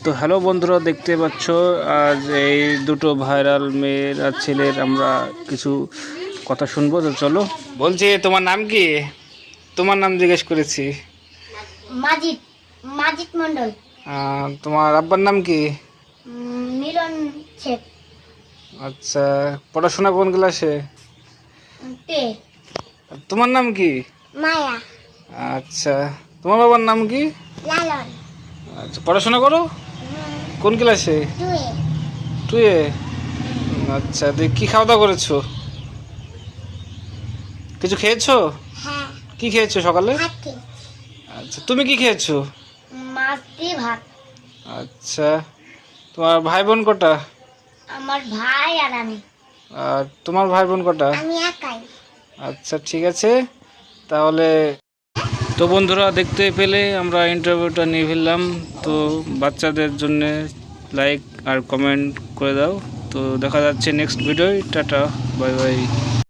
তো হ্যালো বন্ধুরা, দেখতে পাচ্ছ আজ এই দুটো ভাইরাল মেয়ের আর ছেলের আমরা কিছু কথা শুনবো। তো চলো, বলছি তোমার নাম কি? তোমার নাম জিজ্ঞেস করেছি। মাজিদ মাজিদ মন্ডল। তোমার আব্বার নাম কি? মিলন শেখ। আচ্ছা, পড়াশোনা কোন ক্লাসে? তে তোমার নাম কি? মায়া আচ্ছা, তোমার বাবার নাম কি? লালন। আচ্ছা, পড়াশোনা করো কোন ক্লাসে? দুয়ে টুয়ে। আচ্ছা, তুই কি খাওয়া দাওয়া করেছো? কিছু খেয়েছো? হ্যাঁ কি খেয়েছো সকালে? হাতে আচ্ছা, তুমি কি খেয়েছো? মাছ দিয়ে ভাত। আচ্ছা, তোমার ভাই বোন কটা? আমার ভাই আর আমি। আর তোমার ভাই বোন কটা? আমি একাই। আচ্ছা, ঠিক আছে তাহলে। তো বন্ধুরা, দেখতে পেলে আমরা ইন্টারভিউটা নিয়ে ফেললাম। তো বাচ্চাদের জন্য লাইক আর কমেন্ট করে দাও। তো দেখা যাচ্ছে next video. Tata, bye bye.